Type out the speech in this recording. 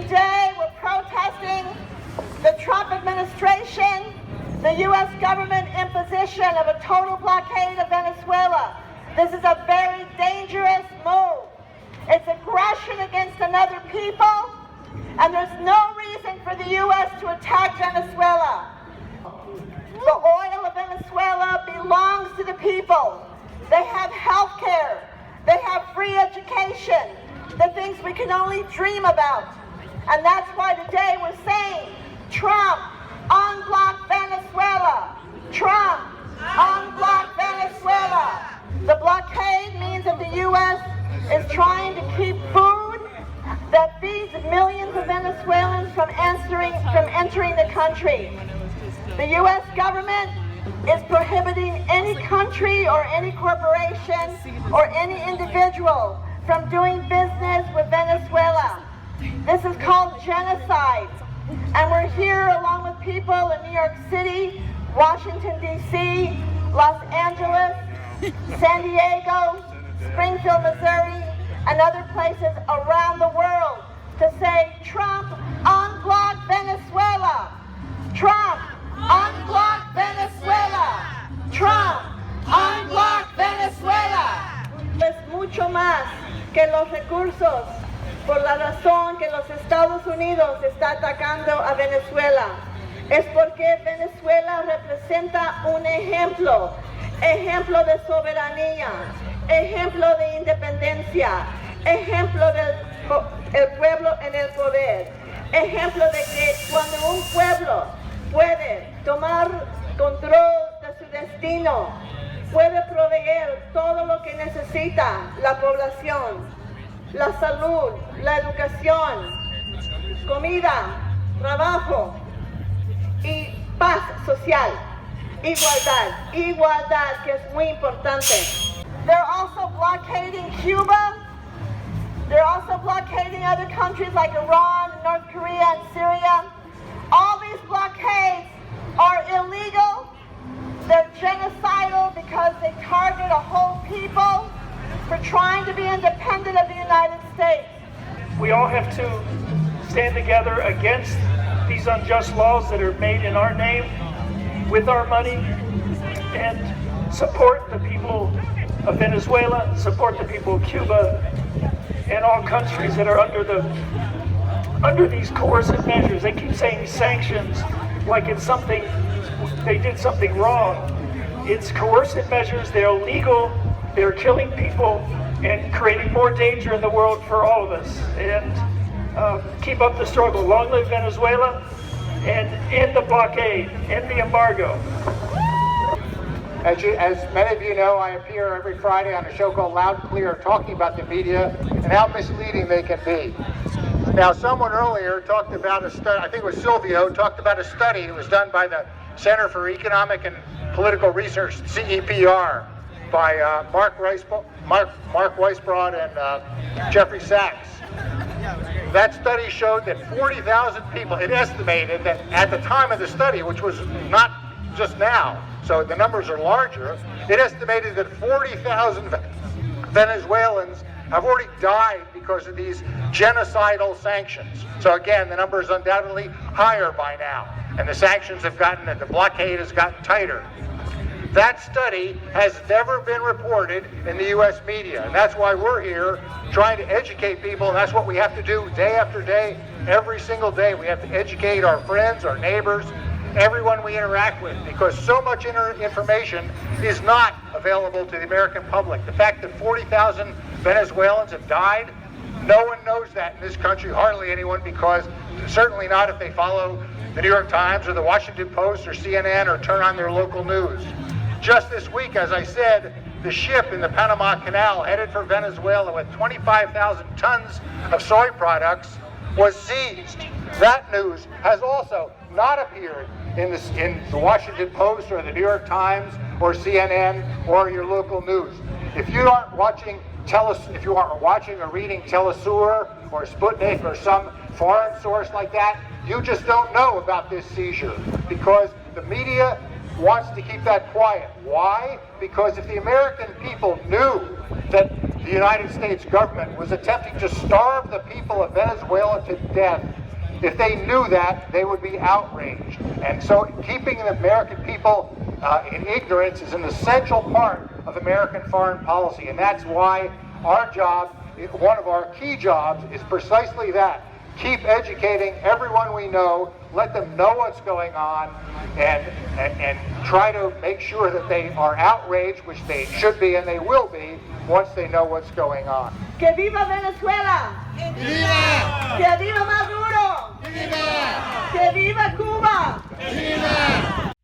Today we're protesting the Trump administration, the U.S. government imposition of a total blockade of Venezuela. This is a very dangerous move. It's aggression against another people, and there's no reason for the U.S. to attack Venezuela. The oil of Venezuela belongs to the people. They have health care. They have free education, the things we can only dream about. And that's why today we're saying, Trump, unblock Venezuela. Trump, unblock Venezuela. The blockade means that the U.S. is trying to keep food that feeds millions of Venezuelans from entering the country. The U.S. government is prohibiting any country or any corporation or any individual from doing business with Venezuela. This is called genocide. And we're here along with people in New York City, Washington, D.C., Los Angeles, San Diego, Springfield, Missouri, and other places around the world to say, Trump, unblock Venezuela. Trump, unblock Venezuela. Trump, unblock Venezuela. Es mucho más que los recursos por la razón que los Estados Unidos está atacando a Venezuela. Es porque Venezuela representa un ejemplo de soberanía, ejemplo de independencia, ejemplo del pueblo en el poder, ejemplo de que cuando un pueblo puede tomar control de su destino, puede proveer todo lo que necesita la población, la salud, la educación, comida, trabajo y paz social, igualdad que es muy importante. They're also blockading Cuba. They're also blockading other countries like Iran, North Korea, and Syria. All these blockades are illegal. They're genocidal because they target a whole people for trying to be independent of the United States. We all have to stand together against these unjust laws that are made in our name, with our money, and support the people of Venezuela, support the people of Cuba, and all countries that are under these coercive measures. They keep saying sanctions like it's something, they did something wrong. It's coercive measures, they're illegal, they're killing people and creating more danger in the world for all of us. And keep up the struggle. Long live Venezuela, and end the blockade, end the embargo. As many of you know, I appear every Friday on a show called Loud and Clear, talking about the media and how misleading they can be. Now, someone earlier talked about a study, I think it was Silvio, talked about a study that was done by the Center for Economic and Political Research, CEPR, by Mark Weisbrod and Jeffrey Sachs. That study showed that 40,000 people, it estimated that at the time of the study, which was not just now, so the numbers are larger, it estimated that 40,000 Venezuelans have already died because of these genocidal sanctions. So again, the number is undoubtedly higher by now, and the sanctions have gotten, and the blockade has gotten tighter. That study has never been reported in the U.S. media, and that's why we're here trying to educate people, and that's what we have to do day after day, every single day. We have to educate our friends, our neighbors, everyone we interact with, because so much information is not available to the American public. The fact that 40,000 Venezuelans have died, no one knows that in this country, hardly anyone, because certainly not if they follow the New York Times or the Washington Post or CNN or turn on their local news. Just this week, as I said, the ship in the Panama Canal headed for Venezuela with 25,000 tons of soy products was seized. That news has also not appeared in the Washington Post or the New York Times or CNN or your local news. If you aren't watching or reading Telesur or Sputnik or some foreign source like that, you just don't know about this seizure, because the media wants to keep that quiet. Why? Because if the American people knew that the United States government was attempting to starve the people of Venezuela to death, if they knew that, they would be outraged. And so keeping the American people in ignorance is an essential part of American foreign policy. And that's why our job, one of our key jobs, is precisely that. Keep educating everyone we know, let them know what's going on, and try to make sure that they are outraged, which they should be and they will be, once they know what's going on. Que viva Venezuela! ¡Viva! Que viva Maduro! ¡Viva! Que viva Cuba! ¡Viva!